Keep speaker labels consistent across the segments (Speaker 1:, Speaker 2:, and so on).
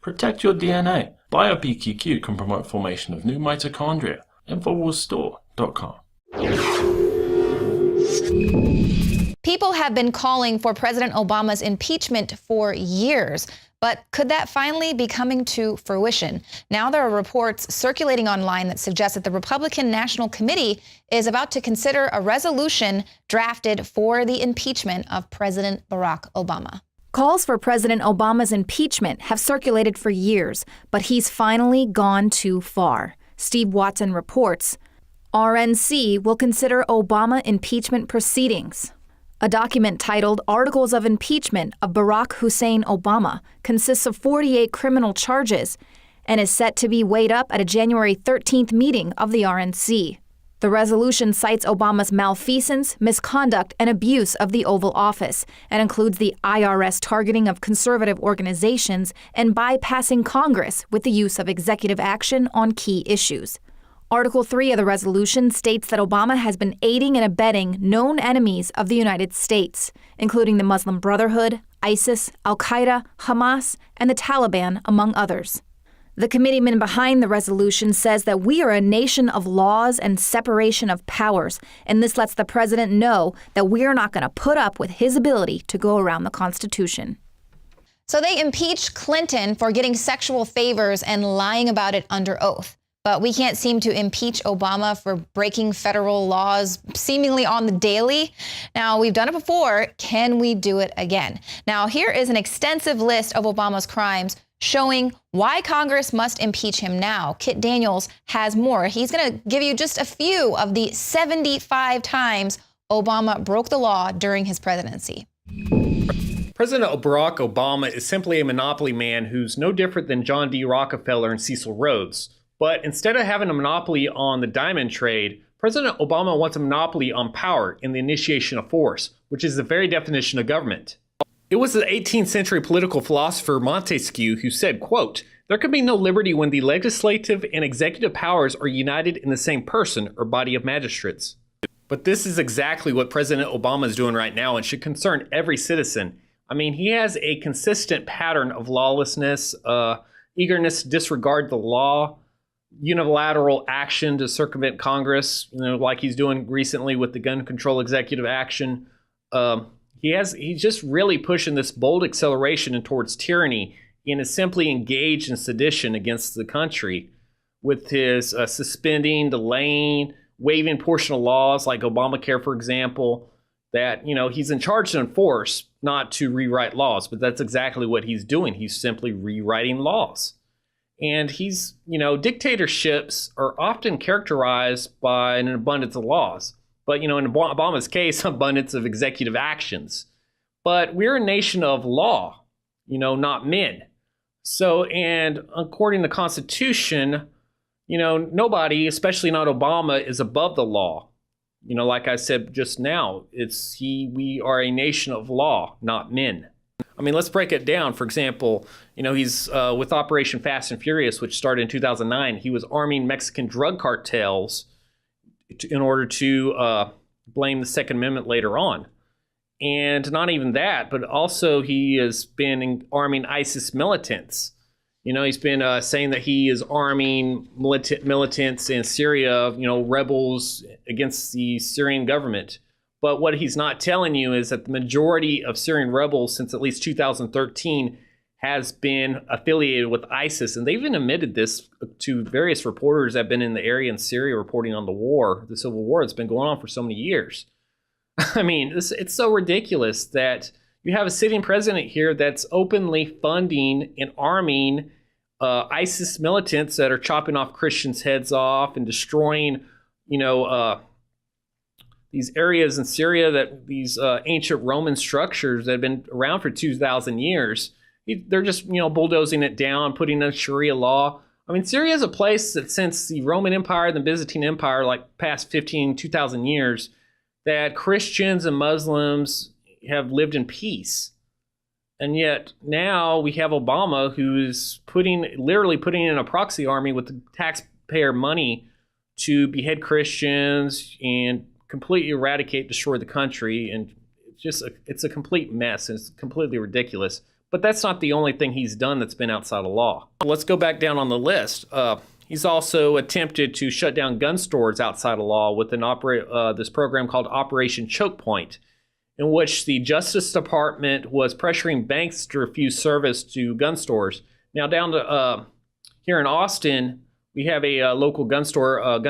Speaker 1: Protect your DNA. BioPQQ can promote formation of new mitochondria. Infowarsstore.com.
Speaker 2: People have been calling for President Obama's impeachment for years, but could that finally be coming to fruition? Now there are reports circulating online that suggest that the Republican National Committee is about to consider a resolution drafted for the impeachment of President Barack Obama. Calls for President Obama's impeachment have circulated for years, but he's finally gone too far. Steve Watson reports, RNC will consider Obama impeachment proceedings. A document titled Articles of Impeachment of Barack Hussein Obama consists of 48 criminal charges and is set to be weighed up at a January 13th meeting of the RNC. The resolution cites Obama's malfeasance, misconduct, and abuse of the Oval Office and includes the IRS targeting of conservative organizations and bypassing Congress with the use of executive action on key issues. Article 3 of the resolution states that Obama has been aiding and abetting known enemies of the United States, including the Muslim Brotherhood, ISIS, Al-Qaeda, Hamas, and the Taliban, among others. The committeeman behind the resolution says that we are a nation of laws and separation of powers, and this lets the president know that we are not going to put up with his ability to go around the Constitution. So they impeached Clinton for getting sexual favors and lying about it under oath. But we can't seem to impeach Obama for breaking federal laws seemingly on the daily. Now, we've done it before. Can we do it again? Now, here is an extensive list of Obama's crimes showing why Congress must impeach him now. Kit Daniels has more. He's going to give you just a few of the 75 times Obama broke the law during his presidency.
Speaker 3: President Barack Obama is simply a monopoly man who's no different than John D. Rockefeller and Cecil Rhodes. But instead of having a monopoly on the diamond trade, President Obama wants a monopoly on power in the initiation of force, which is the very definition of government. It was the 18th century political philosopher Montesquieu who said, quote, "There can be no liberty when the legislative and executive powers are united in the same person or body of magistrates." But this is exactly what President Obama is doing right now and should concern every citizen. I mean, he has a consistent pattern of lawlessness, eagerness to disregard the law, unilateral action to circumvent Congress, like he's doing recently with the gun control executive action. He's just really pushing this bold acceleration towards tyranny and is simply engaged in sedition against the country with his suspending, delaying, waiving portion of laws like Obamacare, for example, that, he's in charge to enforce, not to rewrite laws. But that's exactly what he's doing. He's simply rewriting laws. And dictatorships are often characterized by an abundance of laws. But, in Obama's case, abundance of executive actions. But we're a nation of law, not men. So, and according to the Constitution, nobody, especially not Obama, is above the law. Like I said just now, we are a nation of law, not men. I mean, let's break it down. For example, he's with Operation Fast and Furious, which started in 2009. He was arming Mexican drug cartels in order to blame the Second Amendment later on. And not even that, but also he has been arming ISIS militants. He's been saying that he is arming militants in Syria, rebels against the Syrian government. But what he's not telling you is that the majority of Syrian rebels since at least 2013 has been affiliated with ISIS. And they've even admitted this to various reporters that have been in the area in Syria reporting on the civil war that's been going on for so many years. I mean, it's so ridiculous that you have a sitting president here that's openly funding and arming ISIS militants that are chopping off Christians' heads off and destroying, these areas in Syria, that these ancient Roman structures that have been around for 2,000 years. They're just, bulldozing it down, putting in Sharia law. I mean, Syria is a place that since the Roman Empire, the Byzantine Empire, like past 2,000 years, that Christians and Muslims have lived in peace. And yet now we have Obama, who's literally putting in a proxy army with the taxpayer money to behead Christians and completely eradicate, destroy the country. And it's a complete mess, and it's completely ridiculous. But that's not the only thing he's done that's been outside of law. Let's go back down on the list. He's also attempted to shut down gun stores outside of law with this program called Operation Choke Point, in which the Justice Department was pressuring banks to refuse service to gun stores. Now, down to here in Austin, we have a local gun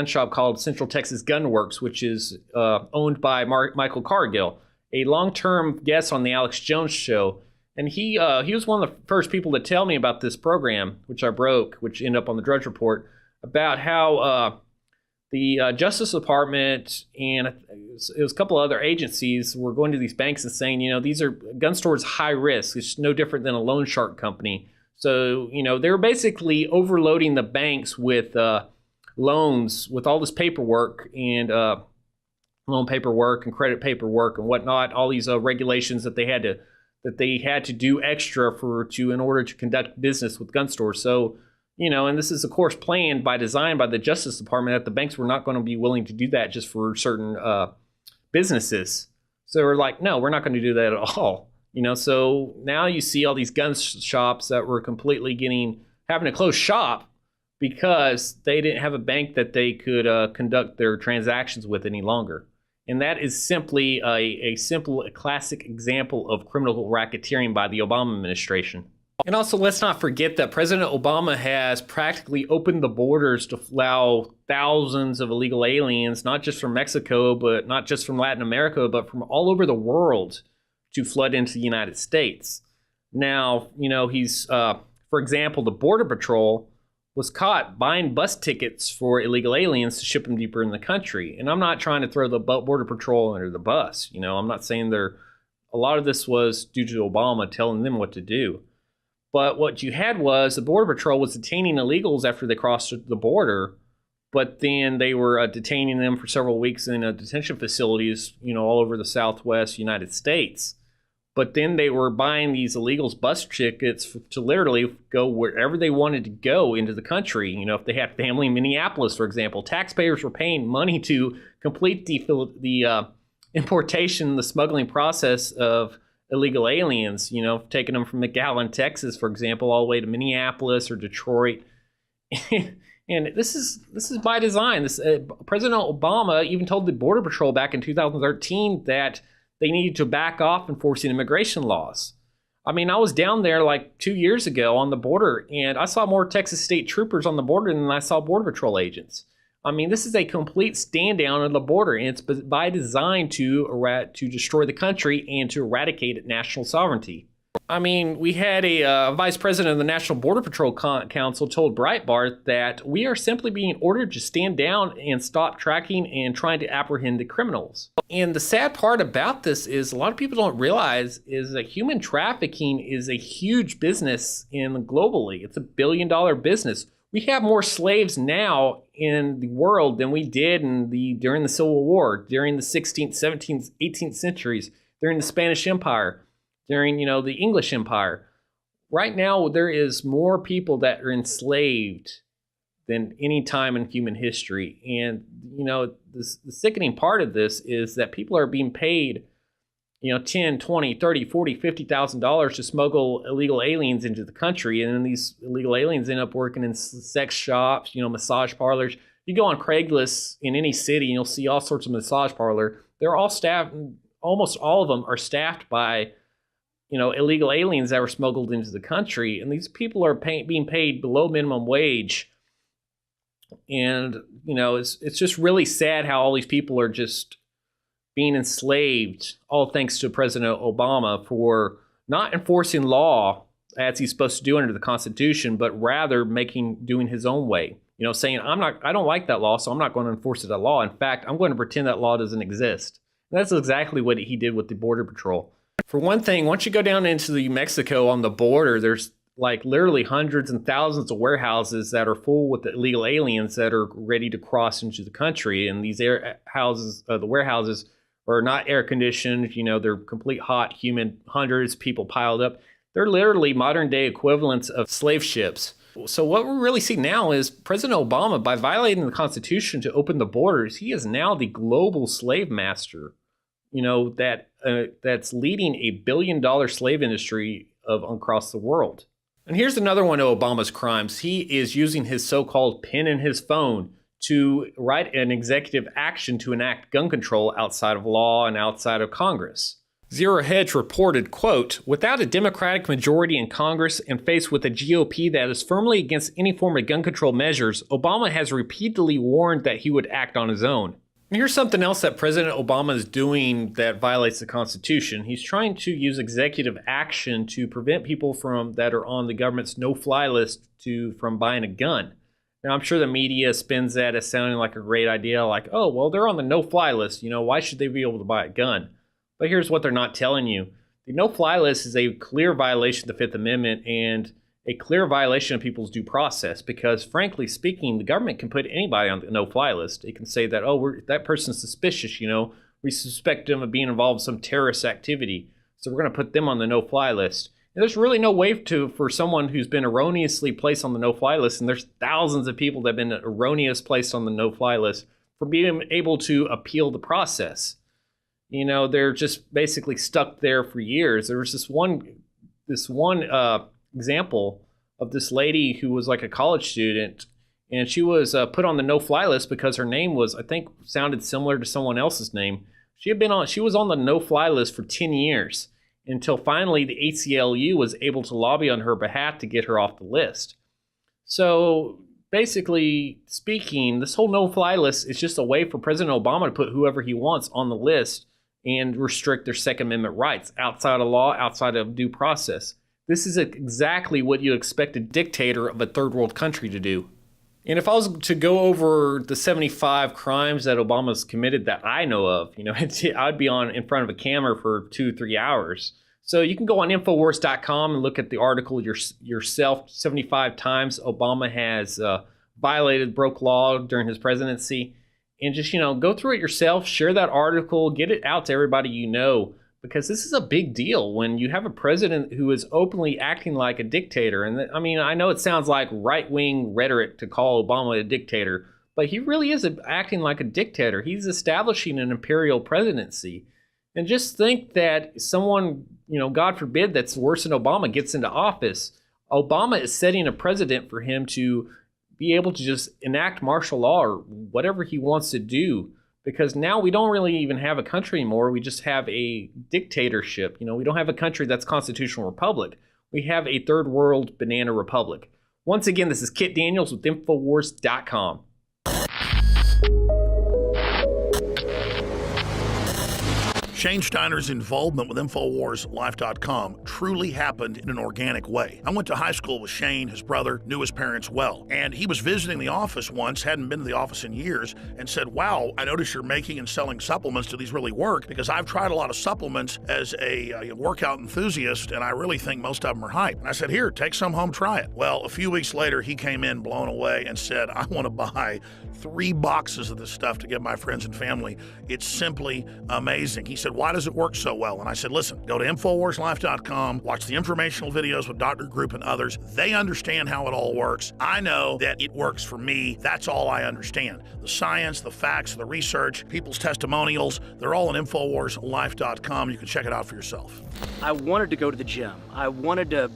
Speaker 3: shop called Central Texas Gun Works, which is owned by Michael Cargill, a long-term guest on the Alex Jones Show. And he was one of the first people to tell me about this program, which I broke, which ended up on the Drudge Report, about how the Justice Department and it was a couple of other agencies were going to these banks and saying, these are gun stores high risk. It's no different than a loan shark company. So, they were basically overloading the banks with loans, with all this paperwork and loan paperwork and credit paperwork and whatnot, all these regulations that they had to do extra in order to conduct business with gun stores. So, and this is, of course, planned by design by the Justice Department that the banks were not going to be willing to do that just for certain businesses. So we're like, no, we're not going to do that at all. So now you see all these gun shops that were completely having to close shop because they didn't have a bank that they could conduct their transactions with any longer. And that is simply a classic example of criminal racketeering by the Obama administration. And also, let's not forget that President Obama has practically opened the borders to allow thousands of illegal aliens, not just from Mexico, but not just from Latin America, but from all over the world to flood into the United States. Now, he's, for example, the Border Patrol was caught buying bus tickets for illegal aliens to ship them deeper in the country. And I'm not trying to throw the Border Patrol under the bus. I'm not saying a lot of this was due to Obama telling them what to do. But what you had was the Border Patrol was detaining illegals after they crossed the border, but then they were detaining them for several weeks in detention facilities, all over the Southwest United States. But then they were buying these illegals bus tickets to literally go wherever they wanted to go into the country. If they had family in Minneapolis, for example, taxpayers were paying money to complete the importation, the smuggling process of illegal aliens, taking them from McAllen, Texas, for example, all the way to Minneapolis or Detroit. And this is by design. President Obama even told the Border Patrol back in 2013 that they needed to back off enforcing immigration laws. I mean, I was down there like 2 years ago on the border, and I saw more Texas state troopers on the border than I saw Border Patrol agents. I mean, this is a complete stand down of the border, and it's by design to destroy the country and to eradicate national sovereignty. I mean, we had a vice president of the National Border Patrol Council told Breitbart that we are simply being ordered to stand down and stop tracking and trying to apprehend the criminals. And the sad part about this is a lot of people don't realize is that human trafficking is a huge business globally. It's $1 billion business. We have more slaves now in the world than we did during the Civil War, during the 16th, 17th, 18th centuries, during the Spanish Empire, during the English Empire. Right now, there is more people that are enslaved than any time in human history. And the sickening part of this is that people are being paid $10, $20, $30, $40, $50,000 to smuggle illegal aliens into the country. And then these illegal aliens end up working in sex shops, massage parlors. You go on Craigslist in any city and you'll see all sorts of massage parlor. They're all staffed, almost all of them are staffed by, illegal aliens that were smuggled into the country. And these people are being paid below minimum wage. And, it's just really sad how all these people are just being enslaved, all thanks to President Obama for not enforcing law as he's supposed to do under the Constitution, but rather doing his own way. Saying I don't like that law, so I'm not going to enforce that law. In fact, I'm going to pretend that law doesn't exist. And that's exactly what he did with the Border Patrol. For one thing, once you go down into Mexico on the border, there's like literally hundreds and thousands of warehouses that are full with illegal aliens that are ready to cross into the country. And these the warehouses are not air conditioned. They're complete hot, humid, hundreds of people piled up. They're literally modern day equivalents of slave ships. So what we really see now is President Obama, by violating the Constitution to open the borders, he is now the global slave master. That's leading a $1 billion slave industry across the world. And here's another one of Obama's crimes. He is using his so-called pen in his phone to write an executive action to enact gun control outside of law and outside of Congress. Zero Hedge reported, quote, "Without a Democratic majority in Congress and faced with a GOP that is firmly against any form of gun control measures, Obama has repeatedly warned that he would act on his own." And here's something else that President Obama is doing that violates the Constitution. He's trying to use executive action to prevent people that are on the government's no-fly list from buying a gun. Now, I'm sure the media spins that as sounding like a great idea, like, oh, well, they're on the no-fly list. Why should they be able to buy a gun? But here's what they're not telling you. The no-fly list is a clear violation of the Fifth Amendment and a clear violation of people's due process because, frankly speaking, the government can put anybody on the no-fly list. It can say that, that person's suspicious, we suspect them of being involved in some terrorist activity, so we're going to put them on the no-fly list. And there's really no way for someone who's been erroneously placed on the no-fly list, and there's thousands of people that have been erroneously placed on the no-fly list, for being able to appeal the process. They're just basically stuck there for years. There was this one example of this lady who was like a college student, and she was put on the no-fly list because her name was, I think, sounded similar to someone else's name. She was on the no-fly list for 10 years until finally the ACLU was able to lobby on her behalf to get her off the list. So basically speaking, this whole no-fly list is just a way for President Obama to put whoever he wants on the list and restrict their Second Amendment rights outside of law, outside of due process. This is exactly what you expect a dictator of a third world country to do. And if I was to go over the 75 crimes that Obama's committed that I know of, I'd be in front of a camera for 2-3 hours. So you can go on Infowars.com and look at the article yourself. 75 times Obama has broke law during his presidency. And just, go through it yourself, share that article, get it out to everybody you know, because this is a big deal when you have a president who is openly acting like a dictator. And I know it sounds like right-wing rhetoric to call Obama a dictator, but he really is acting like a dictator. He's establishing an imperial presidency. And just think that someone, God forbid, that's worse than Obama gets into office. Obama is setting a precedent for him to be able to just enact martial law or whatever he wants to do. Because now we don't really even have a country anymore. We just have a dictatorship. We don't have a country that's constitutional republic. We have a third world banana republic. Once again, this is Kit Daniels with Infowars.com.
Speaker 4: Shane Steiner's involvement with InfowarsLife.com truly happened in an organic way. I went to high school with Shane, his brother, knew his parents well, and he was visiting the office once, hadn't been to the office in years, and said, "Wow, I notice you're making and selling supplements. Do these really work? Because I've tried a lot of supplements as a workout enthusiast, and I really think most of them are hype." And I said, "Here, take some home, try it." Well, a few weeks later, he came in blown away and said, "I want to buy 3 boxes of this stuff to give my friends and family. It's simply amazing." He said, "Why does it work so well?" And I said, "Listen, go to InfowarsLife.com, watch the informational videos with Dr. Group and others. They understand how it all works. I know that it works for me. That's all I understand. The science, the facts, the research, people's testimonials, they're all on InfowarsLife.com. You can check it out for yourself."
Speaker 5: I wanted to go to the gym. I wanted to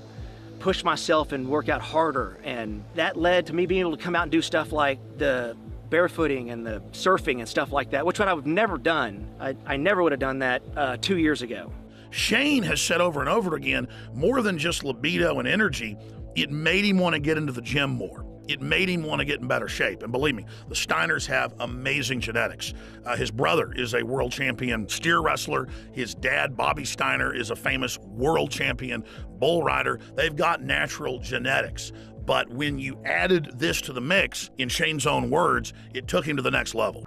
Speaker 5: push myself and work out harder. And that led to me being able to come out and do stuff like the barefooting and the surfing and stuff like that, which I've never done. I never would have done that 2 years ago.
Speaker 4: Shane has said over and over again, more than just libido and energy, it made him want to get into the gym more. It made him want to get in better shape. And believe me, the Steiners have amazing genetics. His brother is a world champion steer wrestler. His dad, Bobby Steiner, is a famous world champion bull rider. They've got natural genetics. But when you added this to the mix, in Shane's own words, it took him to the next level.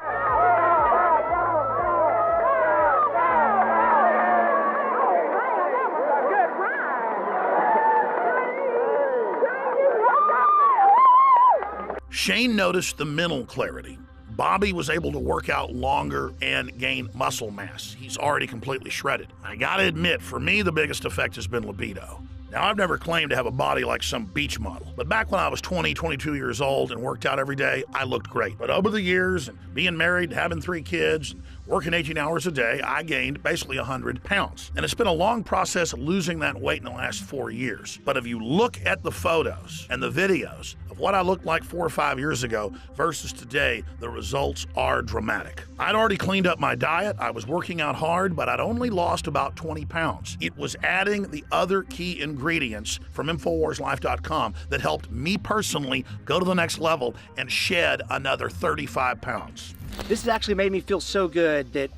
Speaker 4: Shane noticed the mental clarity. Bobby was able to work out longer and gain muscle mass. He's already completely shredded. I gotta admit, for me, the biggest effect has been libido. Now, I've never claimed to have a body like some beach model, but back when I was 20, 22 years old and worked out every day, I looked great. But over the years, and being married, having 3 kids, and Working 18 hours a day, I gained basically 100 pounds. And it's been a long process losing that weight in the last 4 years. But if you look at the photos and the videos of what I looked like 4 or 5 years ago versus today, the results are dramatic. I'd already cleaned up my diet, I was working out hard, but I'd only lost about 20 pounds. It was adding the other key ingredients from InfoWarsLife.com that helped me personally go to the next level and shed another 35 pounds.
Speaker 5: This has actually made me feel so good that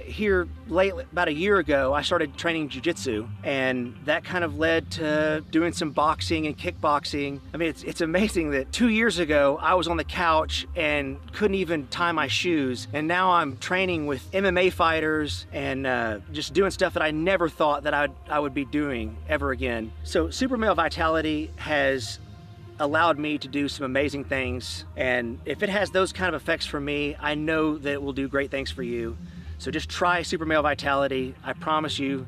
Speaker 5: here lately, about a year ago, I started training jiu-jitsu, and that kind of led to doing some boxing and kickboxing. I mean, it's amazing that 2 years ago I was on the couch and couldn't even tie my shoes, and now I'm training with MMA fighters and just doing stuff that I never thought that I would be doing ever again. So Super Male Vitality has allowed me to do some amazing things, and if it has those kind of effects for me, I know that it will do great things for you. So just try Super Male Vitality. I promise you,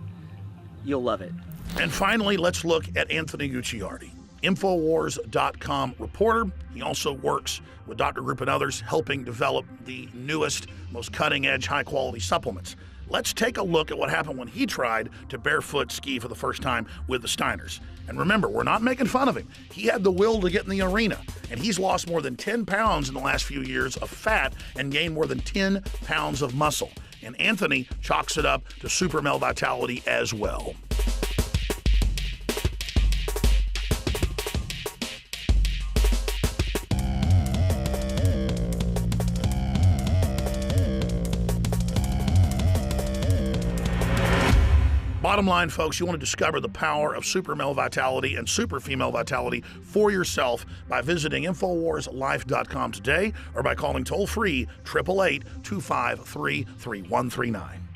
Speaker 5: you'll love it.
Speaker 4: And finally, let's look at Anthony Gucciardi, Infowars.com reporter. He also works with Dr. Group and others, helping develop the newest, most cutting-edge, high-quality supplements. Let's take a look at what happened when he tried to barefoot ski for the first time with the Steiners. And remember, we're not making fun of him. He had the will to get in the arena, and he's lost more than 10 pounds in the last few years of fat and gained more than 10 pounds of muscle. And Anthony chalks it up to Super Male Vitality as well. Bottom line, folks, you want to discover the power of Super Male Vitality and Super Female Vitality for yourself by visiting InfoWarsLife.com today or by calling toll-free 888-253-3139.